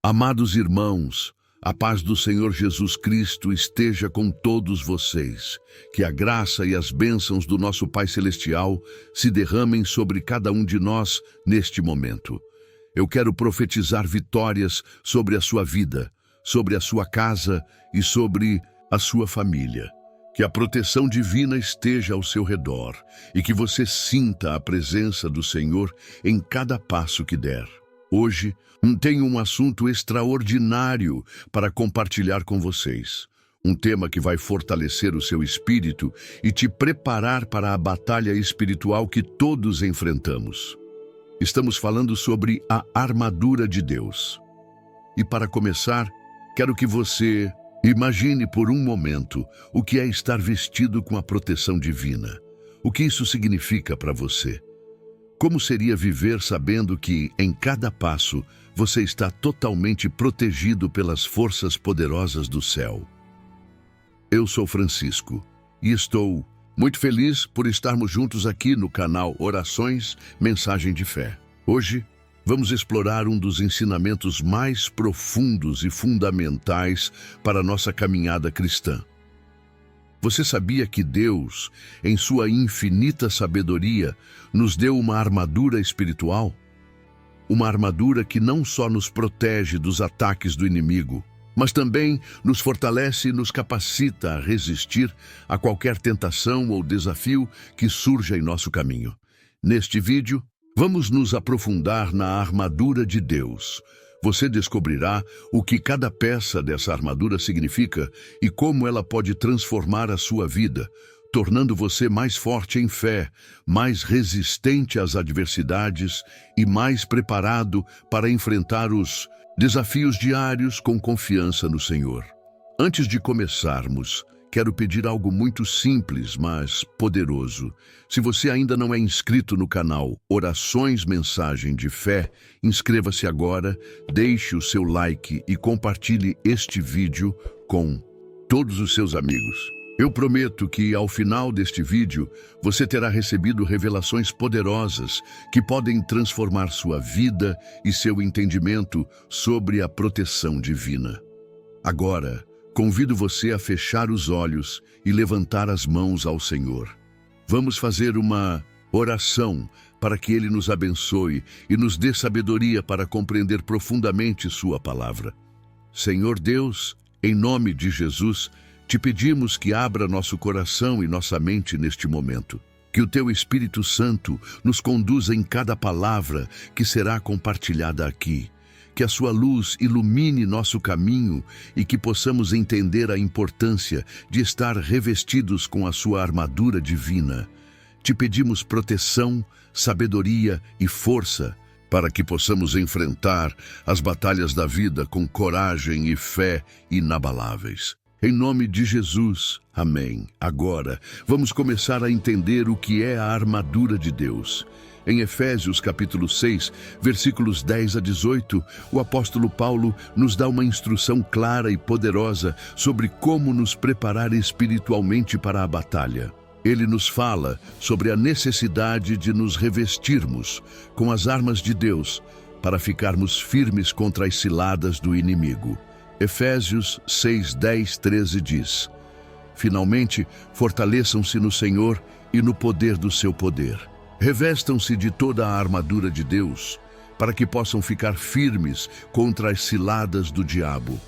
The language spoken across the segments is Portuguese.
Amados irmãos, a paz do Senhor Jesus Cristo esteja com todos vocês. Que a graça e as bênçãos do nosso Pai Celestial se derramem sobre cada um de nós neste momento. Eu quero profetizar vitórias sobre a sua vida, sobre a sua casa e sobre a sua família. Que a proteção divina esteja ao seu redor e que você sinta a presença do Senhor em cada passo que der. Hoje, tenho um assunto extraordinário para compartilhar com vocês. Um tema que vai fortalecer o seu espírito e te preparar para a batalha espiritual que todos enfrentamos. Estamos falando sobre a armadura de Deus. E para começar, quero que você imagine por um momento o que é estar vestido com a proteção divina. O que isso significa para você? Como seria viver sabendo que, em cada passo, você está totalmente protegido pelas forças poderosas do céu? Eu sou Francisco e estou muito feliz por estarmos juntos aqui no canal Orações, Mensagem de Fé. Hoje, vamos explorar um dos ensinamentos mais profundos e fundamentais para a nossa caminhada cristã. Você sabia que Deus, em sua infinita sabedoria, nos deu uma armadura espiritual? Uma armadura que não só nos protege dos ataques do inimigo, mas também nos fortalece e nos capacita a resistir a qualquer tentação ou desafio que surja em nosso caminho. Neste vídeo, vamos nos aprofundar na armadura de Deus. Você descobrirá o que cada peça dessa armadura significa e como ela pode transformar a sua vida, tornando você mais forte em fé, mais resistente às adversidades e mais preparado para enfrentar os desafios diários com confiança no Senhor. Antes de começarmos, quero pedir algo muito simples, mas poderoso. Se você ainda não é inscrito no canal Orações Mensagem de Fé, inscreva-se agora, deixe o seu like e compartilhe este vídeo com todos os seus amigos. Eu prometo que, ao final deste vídeo, você terá recebido revelações poderosas que podem transformar sua vida e seu entendimento sobre a proteção divina. Agora, convido você a fechar os olhos e levantar as mãos ao Senhor. Vamos fazer uma oração para que Ele nos abençoe e nos dê sabedoria para compreender profundamente Sua palavra. Senhor Deus, em nome de Jesus, te pedimos que abra nosso coração e nossa mente neste momento. Que o Teu Espírito Santo nos conduza em cada palavra que será compartilhada aqui. Que a sua luz ilumine nosso caminho e que possamos entender a importância de estar revestidos com a sua armadura divina. Te pedimos proteção, sabedoria e força para que possamos enfrentar as batalhas da vida com coragem e fé inabaláveis. Em nome de Jesus, amém. Agora, vamos começar a entender o que é a armadura de Deus. Em Efésios capítulo 6, versículos 10 a 18, o apóstolo Paulo nos dá uma instrução clara e poderosa sobre como nos preparar espiritualmente para a batalha. Ele nos fala sobre a necessidade de nos revestirmos com as armas de Deus para ficarmos firmes contra as ciladas do inimigo. Efésios 6, 10, 13 diz: Finalmente, fortaleçam-se no Senhor e no poder do seu poder. Revestam-se de toda a armadura de Deus, para que possam ficar firmes contra as ciladas do diabo.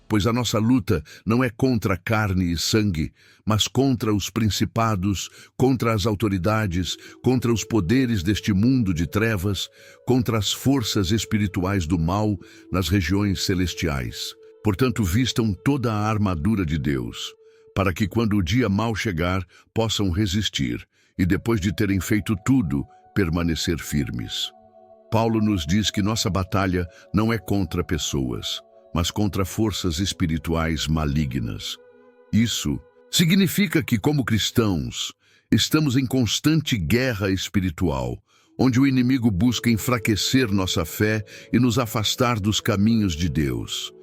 Pois a nossa luta não é contra carne e sangue, mas contra os principados, contra as autoridades, contra os poderes deste mundo de trevas, contra as forças espirituais do mal nas regiões celestiais. Portanto, vistam toda a armadura de Deus, para que quando o dia mau chegar, possam resistir. E depois de terem feito tudo, permanecer firmes. Paulo nos diz que nossa batalha não é contra pessoas, mas contra forças espirituais malignas. Isso significa que, como cristãos, estamos em constante guerra espiritual, onde o inimigo busca enfraquecer nossa fé e nos afastar dos caminhos de Deus.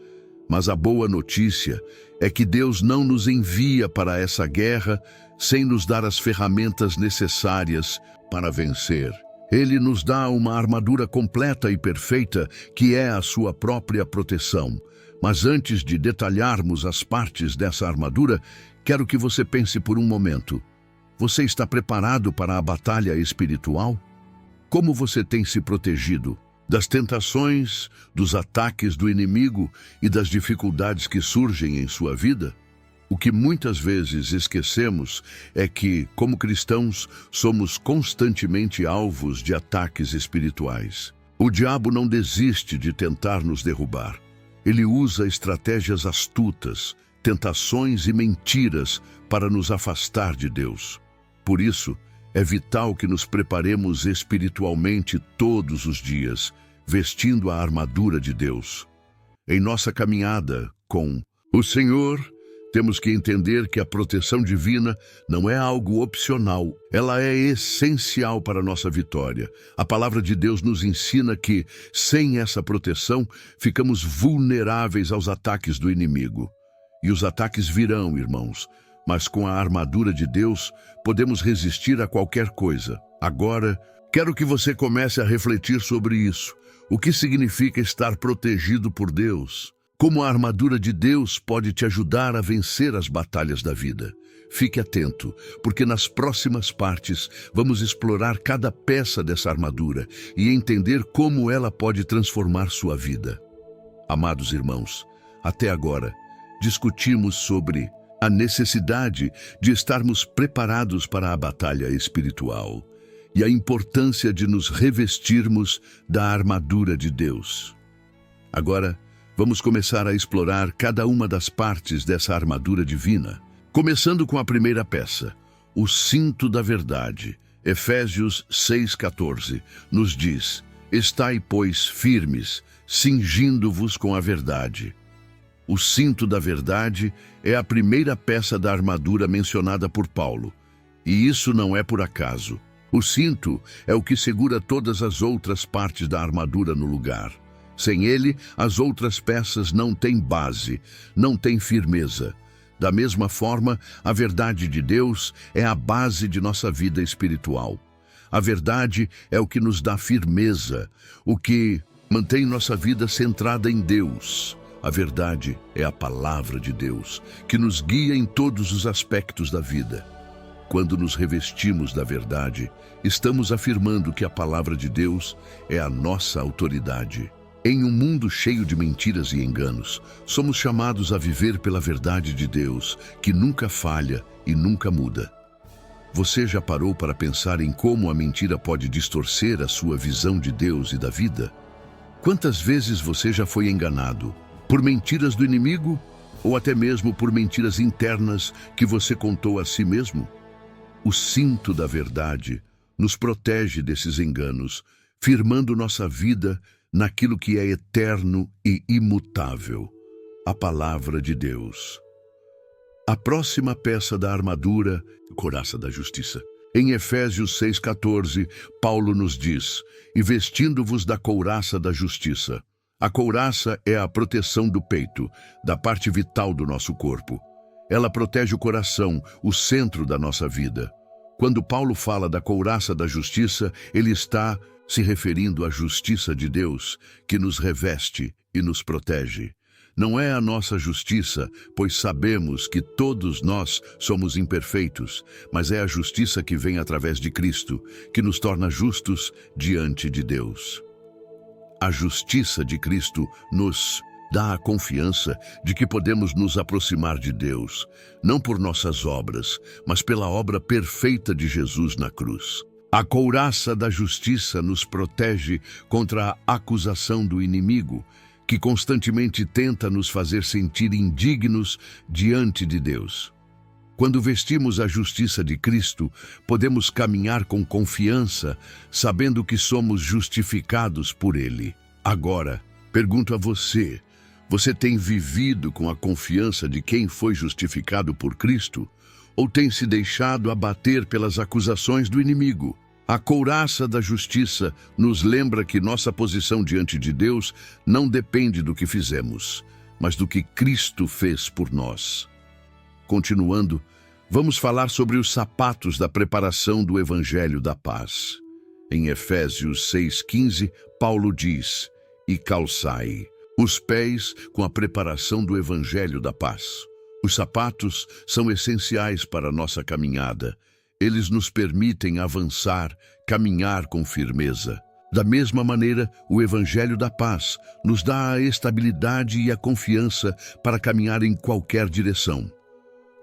Mas a boa notícia é que Deus não nos envia para essa guerra sem nos dar as ferramentas necessárias para vencer. Ele nos dá uma armadura completa e perfeita, que é a sua própria proteção. Mas antes de detalharmos as partes dessa armadura, quero que você pense por um momento. Você está preparado para a batalha espiritual? Como você tem se protegido das tentações, dos ataques do inimigo e das dificuldades que surgem em sua vida? O que muitas vezes esquecemos é que, como cristãos, somos constantemente alvos de ataques espirituais. O diabo não desiste de tentar nos derrubar. Ele usa estratégias astutas, tentações e mentiras para nos afastar de Deus. Por isso, é vital que nos preparemos espiritualmente todos os dias, vestindo a armadura de Deus. Em nossa caminhada com o Senhor, temos que entender que a proteção divina não é algo opcional, ela é essencial para a nossa vitória. A palavra de Deus nos ensina que, sem essa proteção, ficamos vulneráveis aos ataques do inimigo. E os ataques virão, irmãos, mas com a armadura de Deus, podemos resistir a qualquer coisa. Agora, quero que você comece a refletir sobre isso. O que significa estar protegido por Deus? Como a armadura de Deus pode te ajudar a vencer as batalhas da vida? Fique atento, porque nas próximas partes vamos explorar cada peça dessa armadura e entender como ela pode transformar sua vida. Amados irmãos, até agora discutimos sobre a necessidade de estarmos preparados para a batalha espiritual e a importância de nos revestirmos da armadura de Deus. Agora, vamos começar a explorar cada uma das partes dessa armadura divina, começando com a primeira peça, o cinto da verdade. Efésios 6,14 nos diz: estai, pois, firmes, cingindo-vos com a verdade. O cinto da verdade é a primeira peça da armadura mencionada por Paulo, e isso não é por acaso. O cinto é o que segura todas as outras partes da armadura no lugar. Sem ele, as outras peças não têm base, não têm firmeza. Da mesma forma, a verdade de Deus é a base de nossa vida espiritual. A verdade é o que nos dá firmeza, o que mantém nossa vida centrada em Deus. A verdade é a palavra de Deus, que nos guia em todos os aspectos da vida. Quando nos revestimos da verdade, estamos afirmando que a palavra de Deus é a nossa autoridade. Em um mundo cheio de mentiras e enganos, somos chamados a viver pela verdade de Deus, que nunca falha e nunca muda. Você já parou para pensar em como a mentira pode distorcer a sua visão de Deus e da vida? Quantas vezes você já foi enganado? Por mentiras do inimigo? Ou até mesmo por mentiras internas que você contou a si mesmo? O cinto da verdade nos protege desses enganos, firmando nossa vida naquilo que é eterno e imutável, a palavra de Deus. A próxima peça da armadura, couraça da justiça. Em Efésios 6,14, Paulo nos diz: e vestindo-vos da couraça da justiça. A couraça é a proteção do peito, da parte vital do nosso corpo. Ela protege o coração, o centro da nossa vida. Quando Paulo fala da couraça da justiça, ele está se referindo à justiça de Deus, que nos reveste e nos protege. Não é a nossa justiça, pois sabemos que todos nós somos imperfeitos, mas é a justiça que vem através de Cristo, que nos torna justos diante de Deus. A justiça de Cristo nos dá a confiança de que podemos nos aproximar de Deus, não por nossas obras, mas pela obra perfeita de Jesus na cruz. A couraça da justiça nos protege contra a acusação do inimigo, que constantemente tenta nos fazer sentir indignos diante de Deus. Quando vestimos a justiça de Cristo, podemos caminhar com confiança, sabendo que somos justificados por Ele. Agora, pergunto a você: você tem vivido com a confiança de quem foi justificado por Cristo? Ou tem se deixado abater pelas acusações do inimigo? A couraça da justiça nos lembra que nossa posição diante de Deus não depende do que fizemos, mas do que Cristo fez por nós. Continuando, vamos falar sobre os sapatos da preparação do Evangelho da Paz. Em Efésios 6,15, Paulo diz: "E calçai os pés com a preparação do Evangelho da paz." Os sapatos são essenciais para a nossa caminhada. Eles nos permitem avançar, caminhar com firmeza. Da mesma maneira, o Evangelho da paz nos dá a estabilidade e a confiança para caminhar em qualquer direção.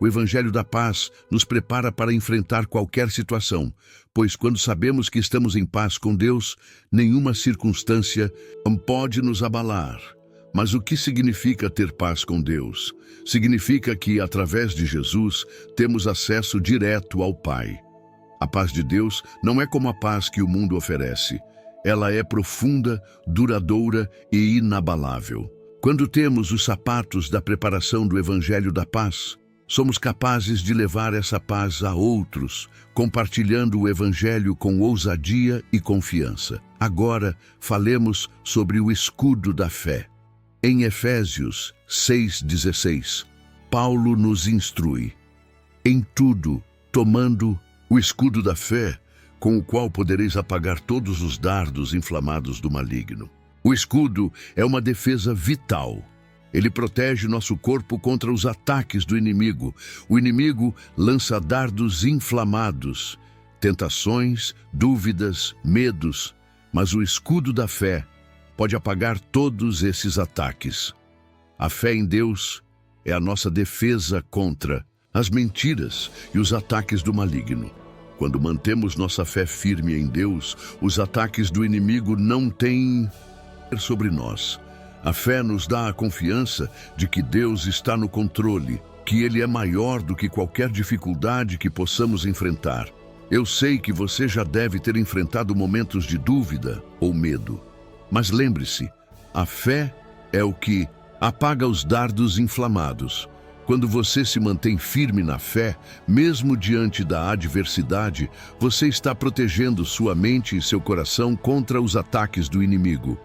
O Evangelho da paz nos prepara para enfrentar qualquer situação, pois quando sabemos que estamos em paz com Deus, nenhuma circunstância pode nos abalar. Mas o que significa ter paz com Deus? Significa que, através de Jesus, temos acesso direto ao Pai. A paz de Deus não é como a paz que o mundo oferece. Ela é profunda, duradoura e inabalável. Quando temos os sapatos da preparação do Evangelho da paz, somos capazes de levar essa paz a outros, compartilhando o Evangelho com ousadia e confiança. Agora, falemos sobre o escudo da fé. Em Efésios 6,16, Paulo nos instrui: "Em tudo, tomando o escudo da fé, com o qual podereis apagar todos os dardos inflamados do maligno." O escudo é uma defesa vital. Ele protege nosso corpo contra os ataques do inimigo. O inimigo lança dardos inflamados, tentações, dúvidas, medos, mas o escudo da fé pode apagar todos esses ataques. A fé em Deus é a nossa defesa contra as mentiras e os ataques do maligno. Quando mantemos nossa fé firme em Deus, os ataques do inimigo não têm poder sobre nós. A fé nos dá a confiança de que Deus está no controle, que Ele é maior do que qualquer dificuldade que possamos enfrentar. Eu sei que você já deve ter enfrentado momentos de dúvida ou medo. Mas lembre-se, a fé é o que apaga os dardos inflamados. Quando você se mantém firme na fé, mesmo diante da adversidade, você está protegendo sua mente e seu coração contra os ataques do inimigo.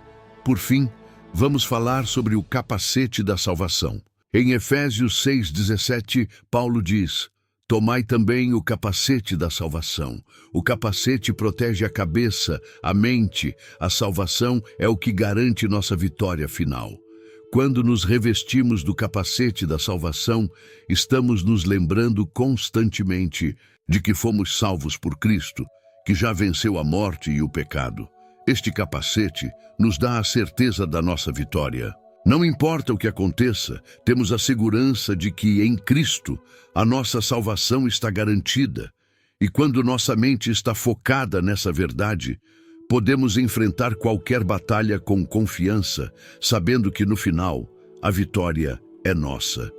Por fim, vamos falar sobre o capacete da salvação. Em Efésios 6,17, Paulo diz: "Tomai também o capacete da salvação." O capacete protege a cabeça, a mente. A salvação é o que garante nossa vitória final. Quando nos revestimos do capacete da salvação, estamos nos lembrando constantemente de que fomos salvos por Cristo, que já venceu a morte e o pecado. Este capacete nos dá a certeza da nossa vitória. Não importa o que aconteça, temos a segurança de que em Cristo a nossa salvação está garantida. E quando nossa mente está focada nessa verdade, podemos enfrentar qualquer batalha com confiança, sabendo que no final a vitória é nossa.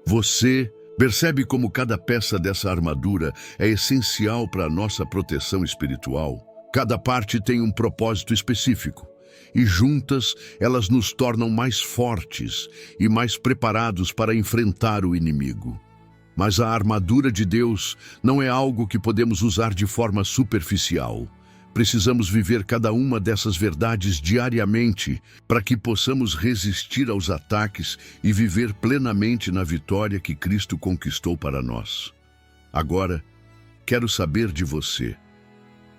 Você percebe como cada peça dessa armadura é essencial para a nossa proteção espiritual? Cada parte tem um propósito específico. E juntas, elas nos tornam mais fortes e mais preparados para enfrentar o inimigo. Mas a armadura de Deus não é algo que podemos usar de forma superficial. Precisamos viver cada uma dessas verdades diariamente para que possamos resistir aos ataques e viver plenamente na vitória que Cristo conquistou para nós. Agora, quero saber de você.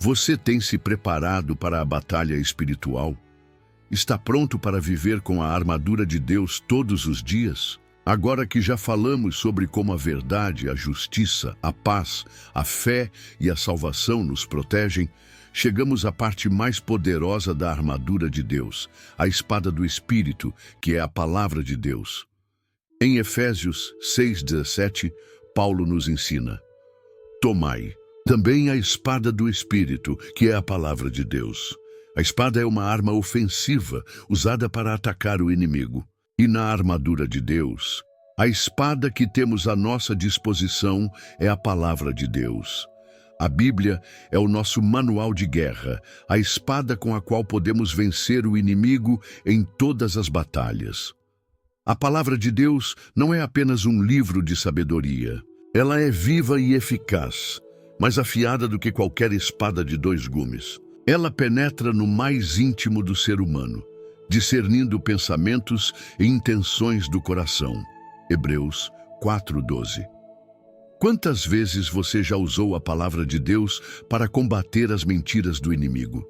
Você tem se preparado para a batalha espiritual? Está pronto para viver com a armadura de Deus todos os dias? Agora que já falamos sobre como a verdade, a justiça, a paz, a fé e a salvação nos protegem, chegamos à parte mais poderosa da armadura de Deus, a espada do Espírito, que é a palavra de Deus. Em Efésios 6,17, Paulo nos ensina: "Tomai também a espada do Espírito, que é a palavra de Deus." A espada é uma arma ofensiva usada para atacar o inimigo. E na armadura de Deus, a espada que temos à nossa disposição é a palavra de Deus. A Bíblia é o nosso manual de guerra, a espada com a qual podemos vencer o inimigo em todas as batalhas. A palavra de Deus não é apenas um livro de sabedoria. Ela é viva e eficaz, mais afiada do que qualquer espada de 2 gumes. Ela penetra no mais íntimo do ser humano, discernindo pensamentos e intenções do coração. Hebreus 4:12. Quantas vezes você já usou a palavra de Deus para combater as mentiras do inimigo?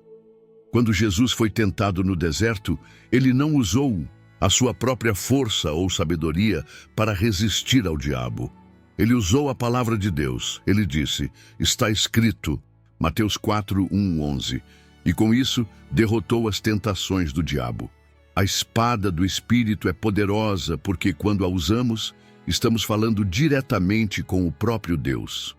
Quando Jesus foi tentado no deserto, ele não usou a sua própria força ou sabedoria para resistir ao diabo. Ele usou a palavra de Deus. Ele disse, está escrito, Mateus 4, 1, 11, e com isso derrotou as tentações do diabo. A espada do Espírito é poderosa porque quando a usamos, estamos falando diretamente com o próprio Deus.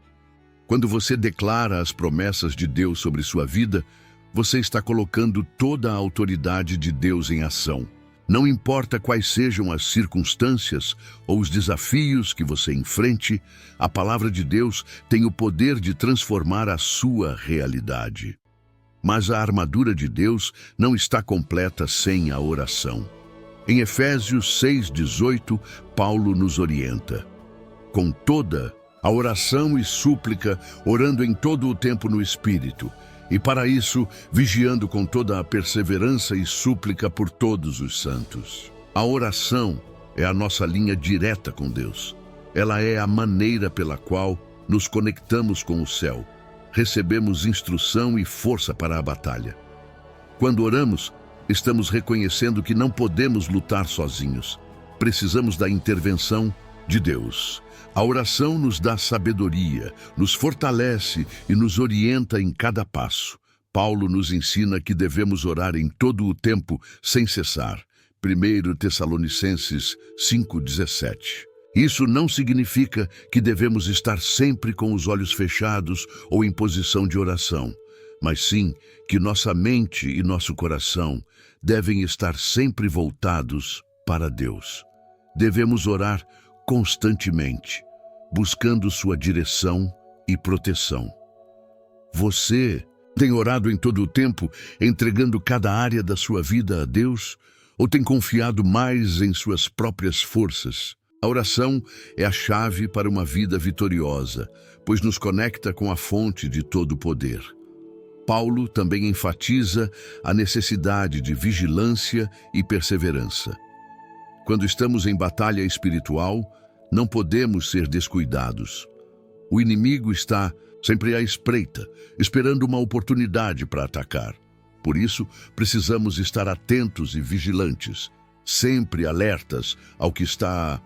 Quando você declara as promessas de Deus sobre sua vida, você está colocando toda a autoridade de Deus em ação. Não importa quais sejam as circunstâncias ou os desafios que você enfrente, a palavra de Deus tem o poder de transformar a sua realidade. Mas a armadura de Deus não está completa sem a oração. Em Efésios 6:18, Paulo nos orienta. Com toda a oração e súplica, orando em todo o tempo no Espírito, e para isso, vigiando com toda a perseverança e súplica por todos os santos. A oração é a nossa linha direta com Deus. Ela é a maneira pela qual nos conectamos com o céu. Recebemos instrução e força para a batalha. Quando oramos, estamos reconhecendo que não podemos lutar sozinhos. Precisamos da intervenção de Deus. A oração nos dá sabedoria, nos fortalece e nos orienta em cada passo. Paulo nos ensina que devemos orar em todo o tempo, sem cessar. 1 Tessalonicenses 5:17. Isso não significa que devemos estar sempre com os olhos fechados ou em posição de oração, mas sim que nossa mente e nosso coração devem estar sempre voltados para Deus. Devemos orar constantemente, buscando sua direção e proteção. Você tem orado em todo o tempo, entregando cada área da sua vida a Deus, ou tem confiado mais em suas próprias forças? A oração é a chave para uma vida vitoriosa, pois nos conecta com a fonte de todo o poder. Paulo também enfatiza a necessidade de vigilância e perseverança. Quando estamos em batalha espiritual, não podemos ser descuidados. O inimigo está sempre à espreita, esperando uma oportunidade para atacar. Por isso, precisamos estar atentos e vigilantes, sempre alertas ao que está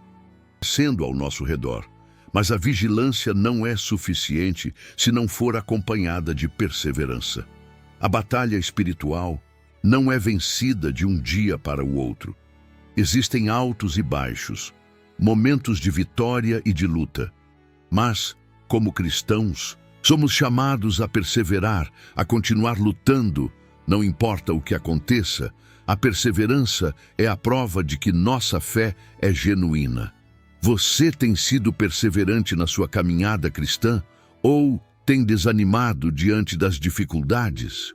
sendo ao nosso redor. Mas a vigilância não é suficiente se não for acompanhada de perseverança. A batalha espiritual não é vencida de um dia para o outro. Existem altos e baixos, momentos de vitória e de luta. Mas, como cristãos, somos chamados a perseverar, a continuar lutando, não importa o que aconteça. A perseverança é a prova de que nossa fé é genuína. Você tem sido perseverante na sua caminhada cristã ou tem desanimado diante das dificuldades?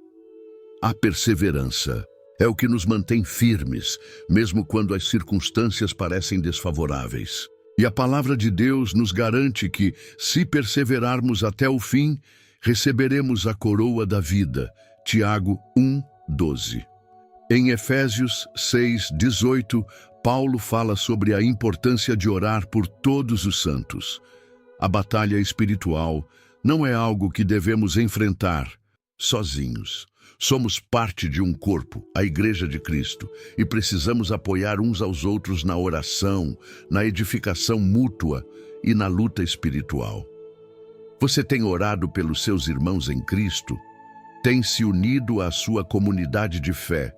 A perseverança é o que nos mantém firmes, mesmo quando as circunstâncias parecem desfavoráveis. E a palavra de Deus nos garante que, se perseverarmos até o fim, receberemos a coroa da vida. Tiago 1:12. Em Efésios 6:18, Paulo fala sobre a importância de orar por todos os santos. A batalha espiritual não é algo que devemos enfrentar sozinhos. Somos parte de um corpo, a Igreja de Cristo, e precisamos apoiar uns aos outros na oração, na edificação mútua e na luta espiritual. Você tem orado pelos seus irmãos em Cristo? Tem se unido à sua comunidade de fé,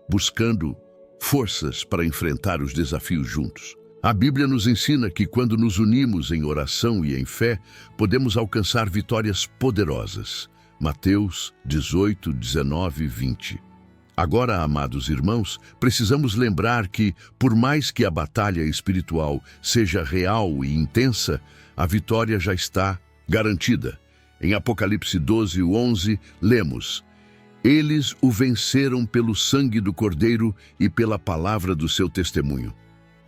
buscando forças para enfrentar os desafios juntos? A Bíblia nos ensina que quando nos unimos em oração e em fé, podemos alcançar vitórias poderosas. Mateus 18, 19 e 20. Agora, amados irmãos, precisamos lembrar que, por mais que a batalha espiritual seja real e intensa, a vitória já está garantida. Em Apocalipse 12, 11, lemos: Eles o venceram pelo sangue do Cordeiro e pela palavra do seu testemunho.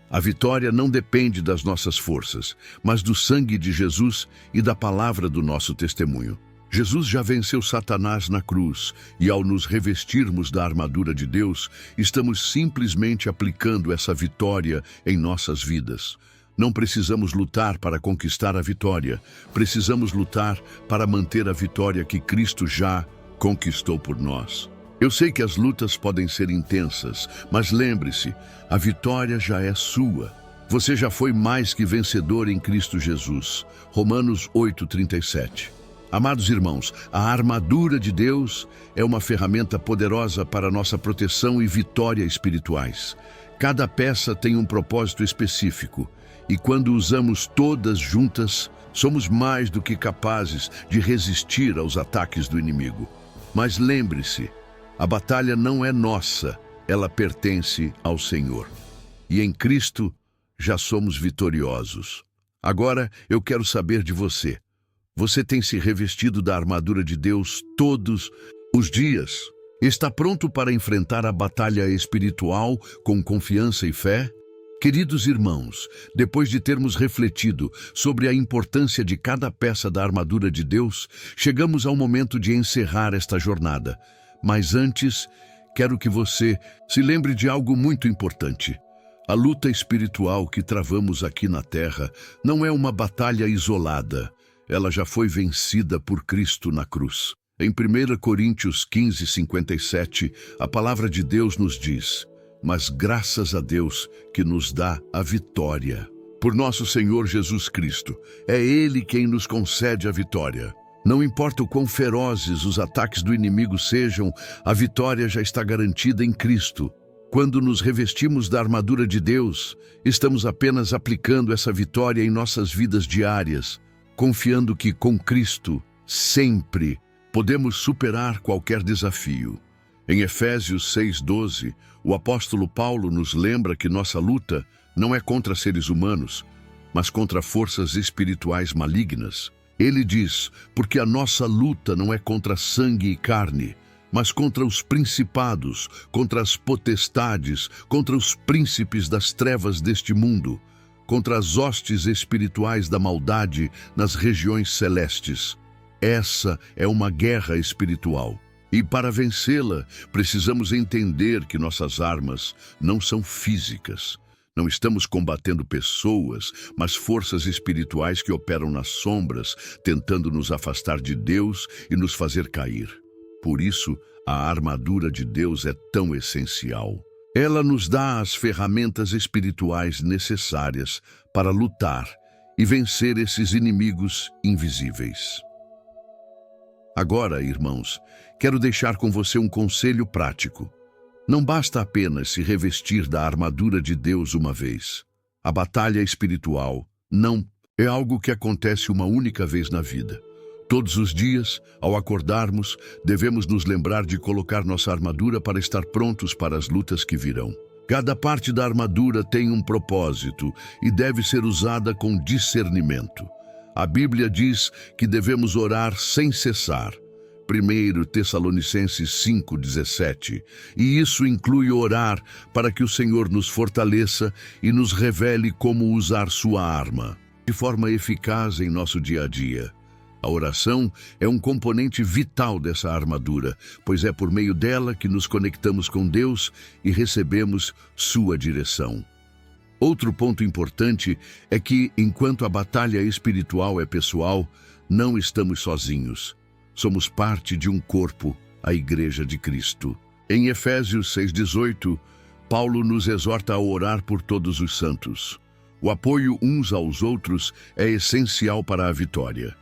A vitória não depende das nossas forças, mas do sangue de Jesus e da palavra do nosso testemunho. Jesus já venceu Satanás na cruz e, ao nos revestirmos da armadura de Deus, estamos simplesmente aplicando essa vitória em nossas vidas. Não precisamos lutar para conquistar a vitória. Precisamos lutar para manter a vitória que Cristo já conquistou por nós. Eu sei que as lutas podem ser intensas, mas lembre-se, a vitória já é sua. Você já foi mais que vencedor em Cristo Jesus. Romanos 8:37. Amados irmãos, a armadura de Deus é uma ferramenta poderosa para nossa proteção e vitória espirituais. Cada peça tem um propósito específico, e quando usamos todas juntas, somos mais do que capazes de resistir aos ataques do inimigo. Mas lembre-se, a batalha não é nossa, ela pertence ao Senhor. E em Cristo já somos vitoriosos. Agora eu quero saber de você. Você tem se revestido da armadura de Deus todos os dias? Está pronto para enfrentar a batalha espiritual com confiança e fé? Queridos irmãos, depois de termos refletido sobre a importância de cada peça da armadura de Deus, chegamos ao momento de encerrar esta jornada. Mas antes, quero que você se lembre de algo muito importante. A luta espiritual que travamos aqui na Terra não é uma batalha isolada. Ela já foi vencida por Cristo na cruz. Em 1 Coríntios 15:57, a palavra de Deus nos diz: mas graças a Deus que nos dá a vitória. Por nosso Senhor Jesus Cristo, é Ele quem nos concede a vitória. Não importa o quão ferozes os ataques do inimigo sejam, a vitória já está garantida em Cristo. Quando nos revestimos da armadura de Deus, estamos apenas aplicando essa vitória em nossas vidas diárias, confiando que com Cristo, sempre, podemos superar qualquer desafio. Em Efésios 6:12, o apóstolo Paulo nos lembra que nossa luta não é contra seres humanos, mas contra forças espirituais malignas. Ele diz, porque a nossa luta não é contra sangue e carne, mas contra os principados, contra as potestades, contra os príncipes das trevas deste mundo, contra as hostes espirituais da maldade nas regiões celestes. Essa é uma guerra espiritual. E para vencê-la, precisamos entender que nossas armas não são físicas. Não estamos combatendo pessoas, mas forças espirituais que operam nas sombras, tentando nos afastar de Deus e nos fazer cair. Por isso, a armadura de Deus é tão essencial. Ela nos dá as ferramentas espirituais necessárias para lutar e vencer esses inimigos invisíveis. Agora, irmãos, quero deixar com você um conselho prático. Não basta apenas se revestir da armadura de Deus uma vez. A batalha espiritual não é algo que acontece uma única vez na vida. Todos os dias, ao acordarmos, devemos nos lembrar de colocar nossa armadura para estar prontos para as lutas que virão. Cada parte da armadura tem um propósito e deve ser usada com discernimento. A Bíblia diz que devemos orar sem cessar. 1 Tessalonicenses 5:17. E isso inclui orar para que o Senhor nos fortaleça e nos revele como usar sua arma de forma eficaz em nosso dia a dia. A oração é um componente vital dessa armadura, pois é por meio dela que nos conectamos com Deus e recebemos sua direção. Outro ponto importante é que, enquanto a batalha espiritual é pessoal, não estamos sozinhos. Somos parte de um corpo, a Igreja de Cristo. Em Efésios 6:18, Paulo nos exorta a orar por todos os santos. O apoio uns aos outros é essencial para a vitória.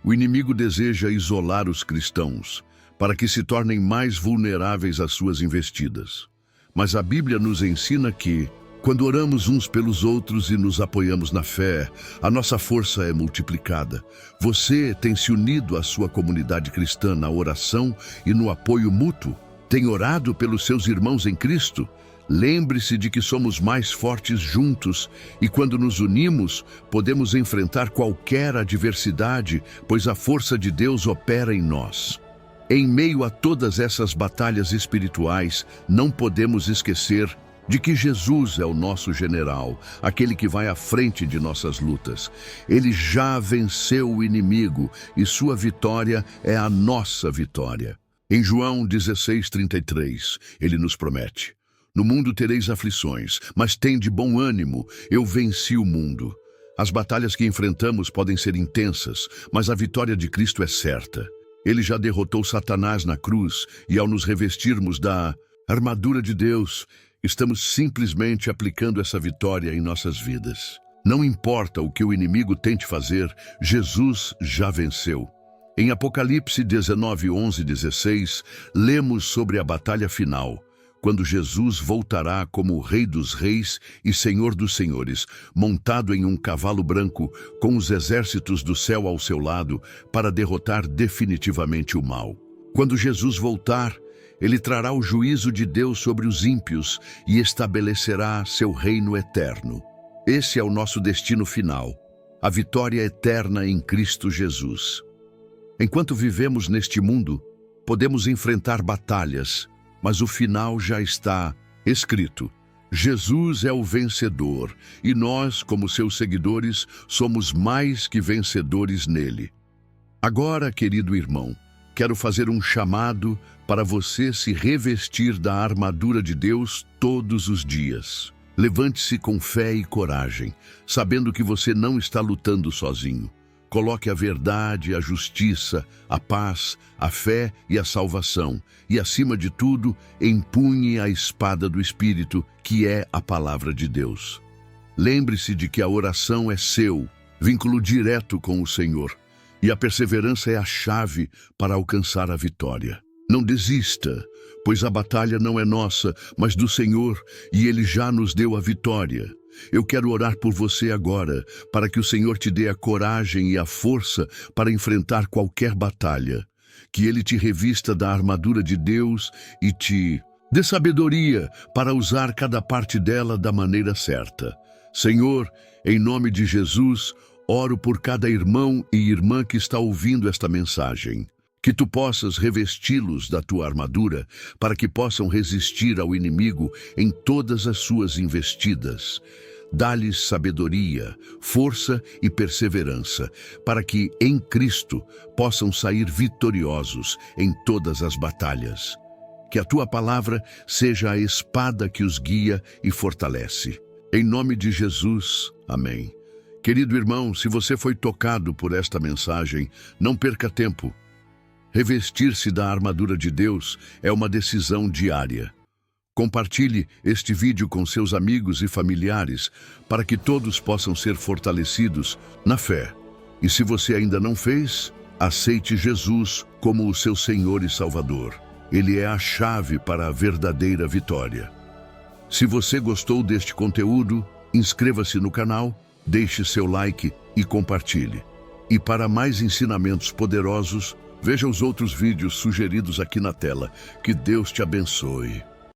O inimigo deseja isolar os cristãos, para que se tornem mais vulneráveis às suas investidas. Mas a Bíblia nos ensina que, quando oramos uns pelos outros e nos apoiamos na fé, a nossa força é multiplicada. Você tem se unido à sua comunidade cristã na oração e no apoio mútuo? Tem orado pelos seus irmãos em Cristo? Lembre-se de que somos mais fortes juntos e quando nos unimos, podemos enfrentar qualquer adversidade, pois a força de Deus opera em nós. Em meio a todas essas batalhas espirituais, não podemos esquecer de que Jesus é o nosso general, aquele que vai à frente de nossas lutas. Ele já venceu o inimigo e sua vitória é a nossa vitória. Em João 16:33, ele nos promete: no mundo tereis aflições, mas tende bom ânimo, eu venci o mundo. As batalhas que enfrentamos podem ser intensas, mas a vitória de Cristo é certa. Ele já derrotou Satanás na cruz e ao nos revestirmos da armadura de Deus, estamos simplesmente aplicando essa vitória em nossas vidas. Não importa o que o inimigo tente fazer, Jesus já venceu. Em Apocalipse 19, 11 e 16, lemos sobre a batalha final, quando Jesus voltará como o Rei dos Reis e Senhor dos Senhores, montado em um cavalo branco, com os exércitos do céu ao seu lado, para derrotar definitivamente o mal. Quando Jesus voltar, ele trará o juízo de Deus sobre os ímpios e estabelecerá seu reino eterno. Esse é o nosso destino final, a vitória eterna em Cristo Jesus. Enquanto vivemos neste mundo, podemos enfrentar batalhas, mas o final já está escrito. Jesus é o vencedor e nós, como seus seguidores, somos mais que vencedores nele. Agora, querido irmão, quero fazer um chamado para você se revestir da armadura de Deus todos os dias. Levante-se com fé e coragem, sabendo que você não está lutando sozinho. Coloque a verdade, a justiça, a paz, a fé e a salvação. E, acima de tudo, empunhe a espada do Espírito, que é a palavra de Deus. Lembre-se de que a oração é seu, vínculo direto com o Senhor. E a perseverança é a chave para alcançar a vitória. Não desista, pois a batalha não é nossa, mas do Senhor, e Ele já nos deu a vitória. Eu quero orar por você agora, para que o Senhor te dê a coragem e a força para enfrentar qualquer batalha. Que Ele te revista da armadura de Deus e te dê sabedoria para usar cada parte dela da maneira certa. Senhor, em nome de Jesus, oro por cada irmão e irmã que está ouvindo esta mensagem. Que tu possas revesti-los da tua armadura, para que possam resistir ao inimigo em todas as suas investidas. Dá-lhes sabedoria, força e perseverança, para que, em Cristo, possam sair vitoriosos em todas as batalhas. Que a tua palavra seja a espada que os guia e fortalece. Em nome de Jesus, amém. Querido irmão, se você foi tocado por esta mensagem, não perca tempo. Revestir-se da armadura de Deus é uma decisão diária. Compartilhe este vídeo com seus amigos e familiares para que todos possam ser fortalecidos na fé. E se você ainda não fez, aceite Jesus como o seu Senhor e Salvador. Ele é a chave para a verdadeira vitória. Se você gostou deste conteúdo, inscreva-se no canal, deixe seu like e compartilhe. E para mais ensinamentos poderosos, veja os outros vídeos sugeridos aqui na tela. Que Deus te abençoe.